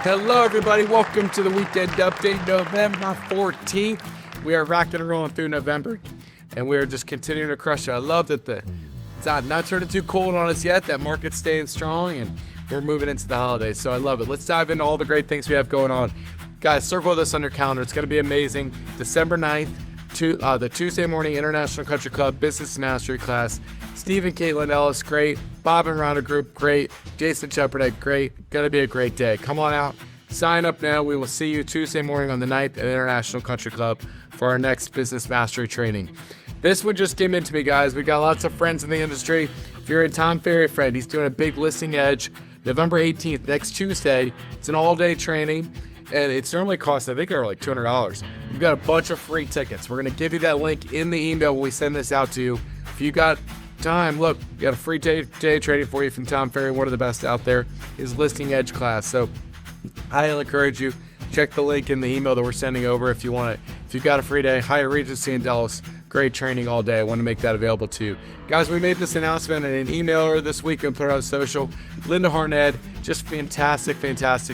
Hello, everybody. Welcome to the Weekend Update, November 14th. We are rocking and rolling through November, and we are just continuing to crush it. I love that it's not turning too cold on us yet. That market's staying strong, and we're moving into the holidays, so I love it. Let's dive into all the great things we have going on. Guys, circle this on your calendar. It's going to be amazing. December 9th, the Tuesday Morning International Country Club Business Mastery Class. Steve and Caitlin Ellis, great. Bob and Ronna Group, great. Jason Shepard, great. Going to be a great day. Come on out. Sign up now. We will see you Tuesday morning on the 9th at International Country Club for our next business mastery training. This one just came into me, guys. We got lots of friends in the industry. If you're a Tom Ferry friend, he's doing a big listing edge November 18th, next Tuesday. It's an all-day training, and it's normally costs, I think, they're like $200. We've got a bunch of free tickets. We're going to give you that link in the email when we send this out to you. If you got time, look, we got a free day training for you from Tom Ferry, one of the best out there, his listing edge class. So I'll encourage you, check the link in the email that we're sending over if you want it. If you've got a free day, Hyatt Regency in Dallas, great training all day. I want to make that available to you. Guys, we made this announcement in an email earlier this week and put it on social. Linda Harned, just fantastic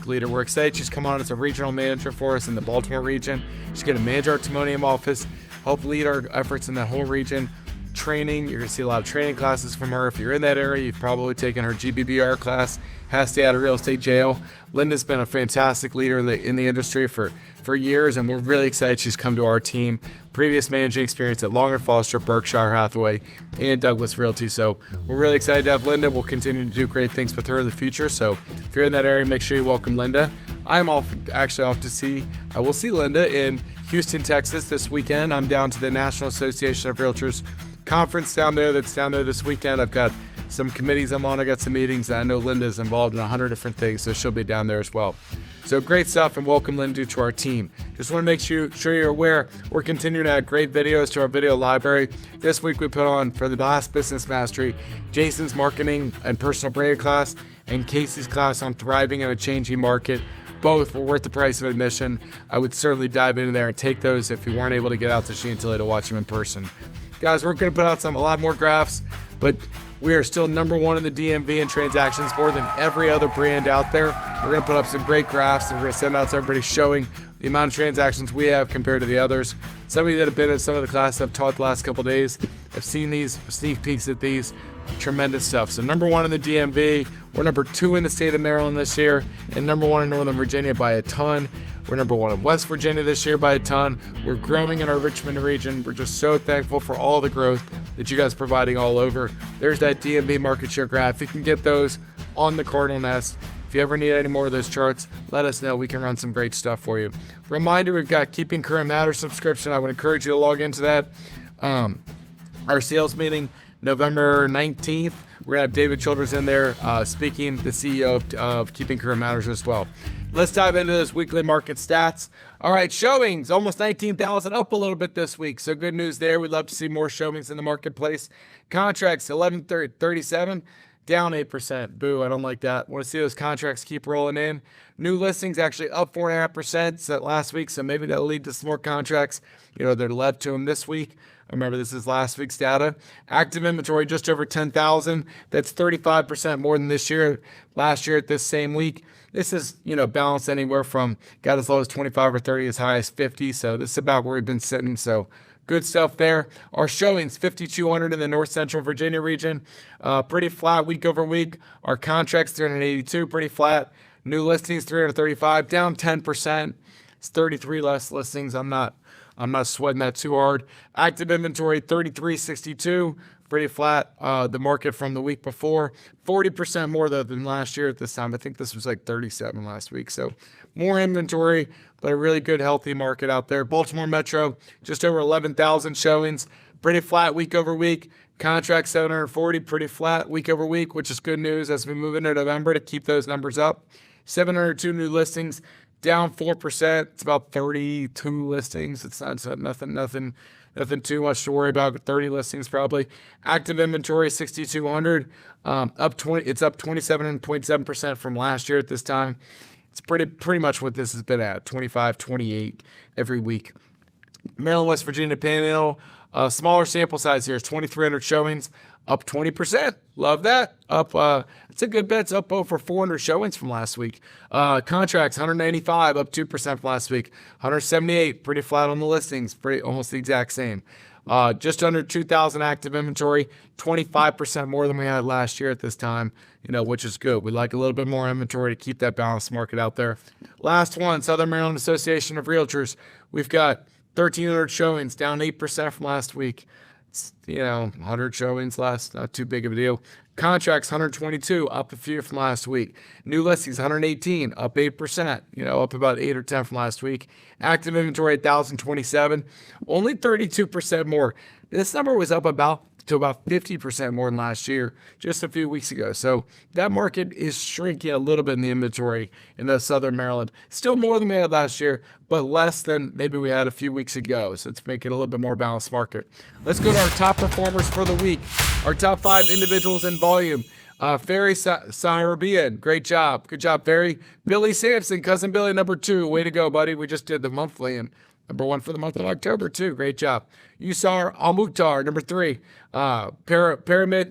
leader. We're excited she's come on as a regional manager for us in the Baltimore region. She's going to manage our Timonium office, help lead our efforts in that whole region. Training, you're going to see a lot of training classes from her. If you're in that area, you've probably taken her GBBR class, has to stay out of real estate jail. Linda's been a fantastic leader in the industry for years, and we're really excited she's come to our team. Previous managing experience at Long & Foster, Berkshire Hathaway, and Douglas Realty. So we're really excited to have Linda. We'll continue to do great things with her in the future. So if you're in that area, make sure you welcome Linda. I'm actually off to see, I will see Linda in Houston, Texas this weekend. I'm down to the National Association of Realtors conference down there this weekend. I've got some committees I'm on. I got some meetings. I know Linda's involved in 100 different things, so she'll be down there as well. So great stuff, and welcome Linda to our team. Just want to make sure you're aware we're continuing to add great videos to our video library. This week we put on, for the last business mastery, Jason's marketing and personal branding class and Casey's class on thriving in a changing market. Both were worth the price of admission. I would certainly dive into there and take those if you weren't able to get out to Chantilly to watch them in person. Guys, we're going to put out a lot more graphs, but we are still number one in the DMV in transactions, more than every other brand out there. We're going to put up some great graphs, and we're going to send out to everybody showing the amount of transactions we have compared to the others. Some of you that have been in some of the classes I've taught the last couple of days have seen these sneak peeks at these. Tremendous stuff. So number one in the DMV, we're number two in the state of Maryland this year, and number one in Northern Virginia by a ton. We're number one in West Virginia this year by a ton. We're growing in our Richmond region. We're just so thankful for all the growth that you guys are providing all over. There's that DMV market share graph. You can get those on the Cardinal Nest. If you ever need any more of those charts, let us know. We can run some great stuff for you. Reminder, we've got Keeping Current Matters subscription. I would encourage you to log into that. Our sales meeting, November 19th. We're going to have David Childers in there speaking, the CEO of Keeping Current Matters as well. Let's dive into this weekly market stats. All right, showings, almost 19,000, up a little bit this week. So good news there. We'd love to see more showings in the marketplace. Contracts, 1137, down 8%. Boo, I don't like that. Want to see those contracts keep rolling in. New listings actually up 4.5% last week, so maybe that'll lead to some more contracts. They're led to them this week. Remember, this is last week's data. Active inventory, just over 10,000. That's 35% more than last year at this same week. This is, balanced anywhere from got as low as 25 or 30, as high as 50. So this is about where we've been sitting. So good stuff there. Our showings, 5,200 in the North Central Virginia region. Pretty flat week over week. Our contracts, 382, pretty flat. New listings, 335, down 10%. It's 33 less listings. I'm not sweating that too hard. Active inventory, 3,362, pretty flat. The market from the week before, 40% more though than last year at this time. I think this was like 37 last week. So more inventory, but a really good, healthy market out there. Baltimore Metro, just over 11,000 showings, pretty flat week over week. Contract 740, pretty flat week over week, which is good news as we move into November to keep those numbers up. 702 new listings, down 4%. It's about 32 listings. It's nothing too much to worry about. 30 listings probably. Active inventory 6,200. It's up 27.7% from last year at this time. It's pretty much what this has been at, 25, 28 every week. Maryland, West Virginia Panhandle, smaller sample size here is 2,300 showings, up 20%. Love that. Up, it's a good bet. It's up over 400 showings from last week. Contracts, 195, up 2% from last week. 178, pretty flat on the listings, pretty almost the exact same. Just under 2,000 active inventory, 25% more than we had last year at this time, which is good. We like a little bit more inventory to keep that balanced market out there. Last one, Southern Maryland Association of Realtors. We've got 1,300 showings, down 8% from last week. 100 showings last, not too big of a deal. Contracts, 122, up a few from last week. New listings, 118, up 8%, up about 8 or 10 from last week. Active inventory, 1,027, only 32% more. This number was up about 50% more than last year, just a few weeks ago. So that market is shrinking a little bit in the inventory in the Southern Maryland. Still more than we had last year, but less than maybe we had a few weeks ago. So it's making it a little bit more balanced market. Let's go to our top performers for the week. Our top 5 individuals in volume. Farzaneh Sohrabian, great job. Good job, Farry. Billy Samson, Cousin Billy, number 2. Way to go, buddy. We just did the monthly and number 1 for the month of October, too. Great job. Yusur Almukhtar, number 3. Paramjit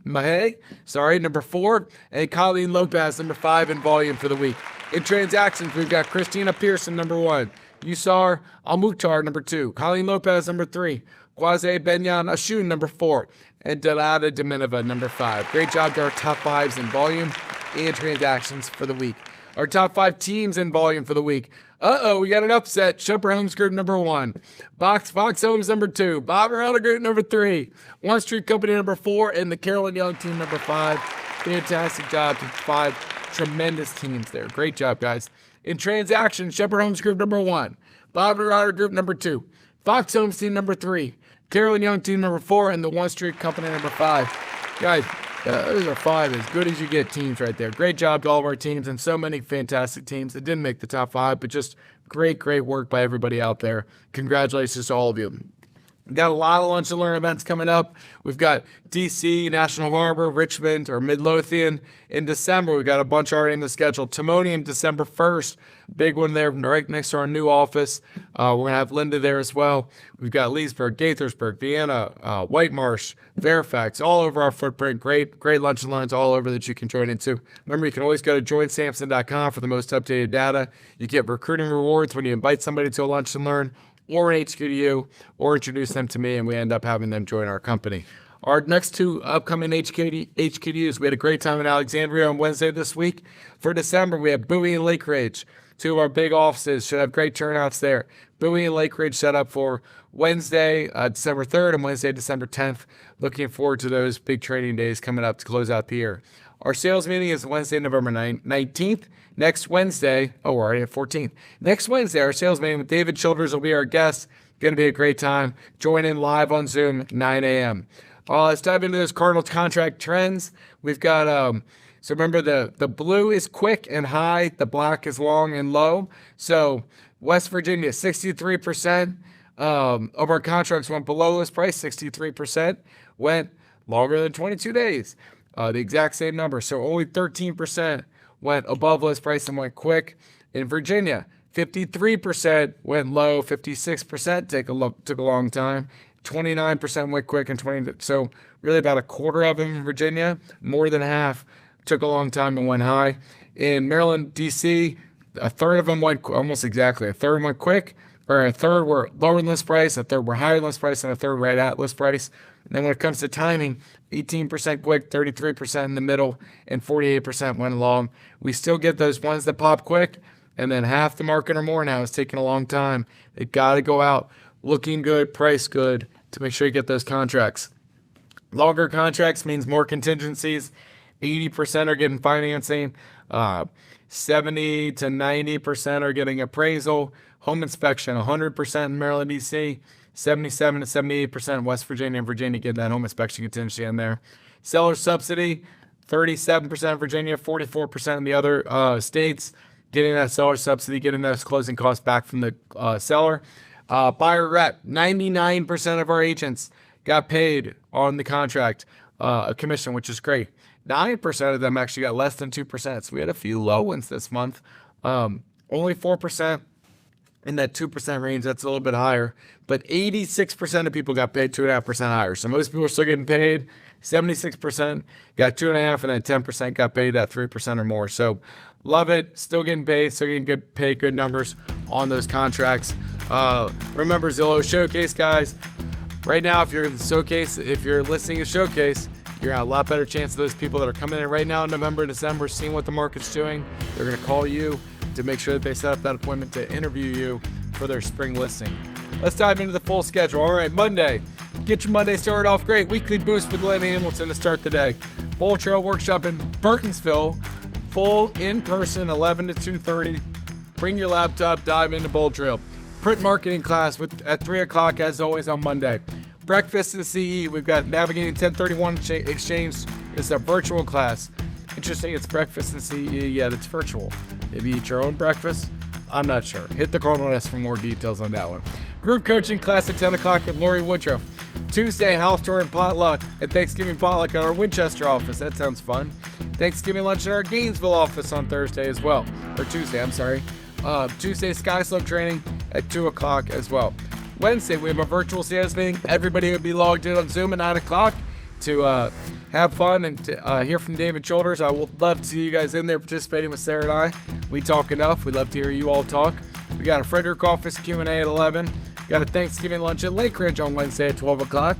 Mahey, number 4. And Colleen Lopez, number 5 in volume for the week. In transactions, we've got Christina Pierson, number 1. Yusur Almukhtar, number 2. Colleen Lopez, number 3. Kwesi Benyan-Eshun, number 4. And Dilyara Daminova, number 5. Great job to our top 5s in volume and transactions for the week. Our top 5 teams in volume for the week. We got an upset. Shepherd Homes Group, number 1. Fox Homes, number 2. Bob Ronna Group, number 3. One Street Company, number 4. And the Carolyn Young team, number 5. Fantastic job to 5 tremendous teams there. Great job, guys. In transactions, Shepherd Homes Group, number 1. Bob Ronna Group, number 2. Fox Homes team, number 3. Carolyn Young team, number 4. And the One Street Company, number 5. Guys, those are 5 as good as you get teams right there. Great job to all of our teams and so many fantastic teams that didn't make the top 5, but just great work by everybody out there. Congratulations to all of you. We've got a lot of Lunch and Learn events coming up. We've got D.C., National Harbor, Richmond, or Midlothian. In December, we've got a bunch already in the schedule. Timonium, December 1st. Big one there right next to our new office. We're going to have Linda there as well. We've got Leesburg, Gaithersburg, Vienna, White Marsh, Fairfax, all over our footprint. Great Lunch and Learns all over that you can join into. Remember, you can always go to joinsamson.com for the most updated data. You get recruiting rewards when you invite somebody to a Lunch and Learn, or an HQDU, or introduce them to me, and we end up having them join our company. Our next 2 upcoming HQDUs, we had a great time in Alexandria on Wednesday this week. For December, we have Bowie and Lake Ridge, 2 of our big offices. Should have great turnouts there. Bowie and Lake Ridge set up for Wednesday, December 3rd, and Wednesday, December 10th. Looking forward to those big training days coming up to close out the year. Our sales meeting is Wednesday, November 19th. Next Wednesday, we're already at 14th. Next Wednesday, our sales meeting with David Childers will be our guest. Going to be a great time. Join in live on Zoom, 9 a.m. Let's dive into those Cardinal contract trends. We've got, so remember the blue is quick and high. The black is long and low. So West Virginia, 63% of our contracts went below list price. 63% went longer than 22 days. The exact same number. So only 13% went above list price and went quick. In Virginia, 53% went low, 56% took a long time, 29% went quick, and so really about a quarter of them in Virginia, more than half took a long time and went high. In Maryland, D.C., a third of them went almost exactly. A third went quick, or a third were lower than list price, a third were higher than list price, and a third right at list price. And then when it comes to timing, 18% quick, 33% in the middle, and 48% went long. We still get those ones that pop quick, and then half the market or more now is taking a long time. They got to go out looking good, price good, to make sure you get those contracts. Longer contracts means more contingencies. 80% are getting financing. 70 to 90% are getting appraisal. Home inspection, 100% in Maryland, D.C., 77 to 78% in West Virginia and Virginia get that home inspection contingency in there. Seller subsidy, 37% in Virginia, 44% in the other states, getting that seller subsidy, getting those closing costs back from the seller. Buyer rep, 99% of our agents got paid on the contract a commission, which is great. 9% of them actually got less than 2%. So we had a few low ones this month. Only 4% in that 2% range. That's a little bit higher, but 86% of people got paid 2.5% higher. So most people are still getting paid. 76% got 2.5%, and then 10% got paid at 3% or more. So love it. Still getting paid. Still getting good pay, good numbers on those contracts. Remember Zillow Showcase, guys. Right now, if you're in the showcase, if you're listing a showcase, you're at a lot better chance of those people that are coming in right now in November and December, seeing what the market's doing. They're going to call you to make sure that they set up that appointment to interview you for their spring listing. Let's dive into the full schedule. All right, Monday. Get your Monday started off great. Weekly boost with Lynn Hamilton to start the day. Bull Trail Workshop in Burtonsville. Full in-person, 11 to 2:30. Bring your laptop, dive into Bull Trail. Print marketing class at 3 o'clock as always on Monday. Breakfast in CE. We've got Navigating 1031 Exchange. It's a virtual class. Interesting, it's breakfast in CE, yet it's virtual. Maybe eat your own breakfast? I'm not sure. Hit the Cardinal S for more details on that one. Group coaching class at 10 o'clock with Lori Woodruff. Tuesday, house tour and potluck at Thanksgiving potluck at our Winchester office. That sounds fun. Thanksgiving lunch at our Gainesville office on Thursday as well. Or Tuesday, I'm sorry. Tuesday, Sky Slope training at 2 o'clock as well. Wednesday, we have a virtual sales meeting. Everybody will be logged in on Zoom at 9 o'clock to have fun and to hear from David Childers. I would love to see you guys in there participating with Sarah and I. We talk enough. We'd love to hear you all talk. We got a Frederick office Q&A at 11. Got a Thanksgiving lunch at Lake Ridge on Wednesday at 12 o'clock.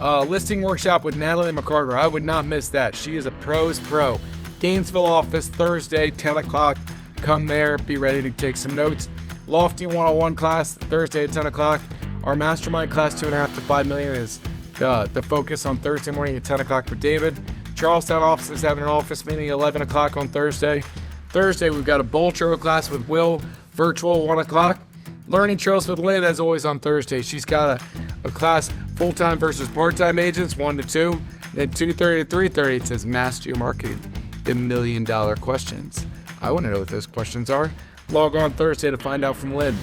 Listing workshop with Natalie McCarter. I would not miss that. She is a pro's pro. Gainesville office Thursday, 10 o'clock. Come there. Be ready to take some notes. Lofty 101 class Thursday at 10 o'clock. Our mastermind class 2.5 to 5 million is the focus on Thursday morning at 10 o'clock for David. Charlestown office is having an office meeting at 11 o'clock on Thursday. Thursday, we've got a Bull Trail class with Will, virtual 1 o'clock. Learning Trails with Lynn, as always, on Thursday. She's got a class, full-time versus part-time agents, 1 to 2. Then 2:30 to 3:30, it says Master Your Marketing, the $1 million questions. I want to know what those questions are. Log on Thursday to find out from Lynn.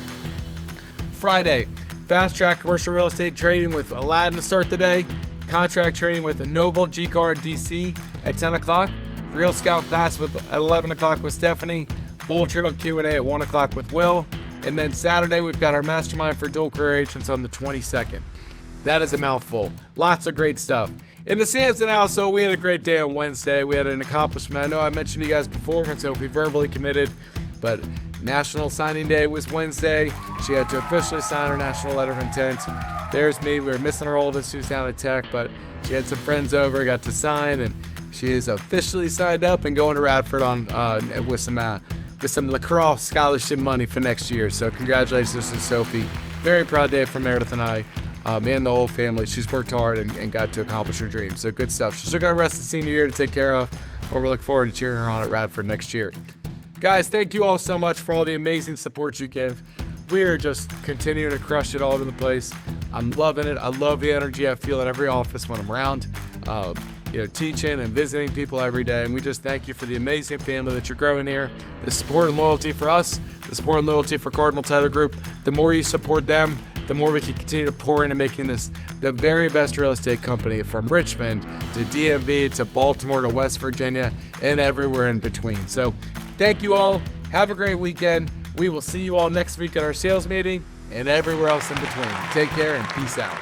Friday, Fast Track Commercial Real Estate Trading with Aladdin to start the day. Contract Trading with Noble G-Car DC at 10 o'clock. Real Scout class at 11 o'clock with Stephanie. Bull Trail Q&A at 1 o'clock with Will. And then Saturday, we've got our mastermind for dual career agents on the 22nd. That is a mouthful. Lots of great stuff. In the Samson household, we had a great day on Wednesday. We had an accomplishment. I know I mentioned to you guys before, so we verbally committed, but National Signing Day was Wednesday. She had to officially sign her national letter of intent. There's me. We were missing her oldest, who's down at Tech, but she had some friends over, got to sign, and she is officially signed up and going to Radford on with some lacrosse scholarship money for next year. So congratulations to Sophie. Very proud day for Meredith and I, and the whole family. She's worked hard and got to accomplish her dreams. So good stuff. She's still got the rest of the senior year to take care of, but we look forward to cheering her on at Radford next year. Guys, thank you all so much for all the amazing support you give. We are just continuing to crush it all over the place. I'm loving it. I love the energy I feel in every office when I'm around, teaching and visiting people every day. And we just thank you for the amazing family that you're growing here. The support and loyalty for us, the support and loyalty for Cardinal Title Group. The more you support them, the more we can continue to pour into making this the very best real estate company from Richmond to DMV to Baltimore to West Virginia and everywhere in between. So thank you all. Have a great weekend. We will see you all next week at our sales meeting and everywhere else in between. Take care and peace out.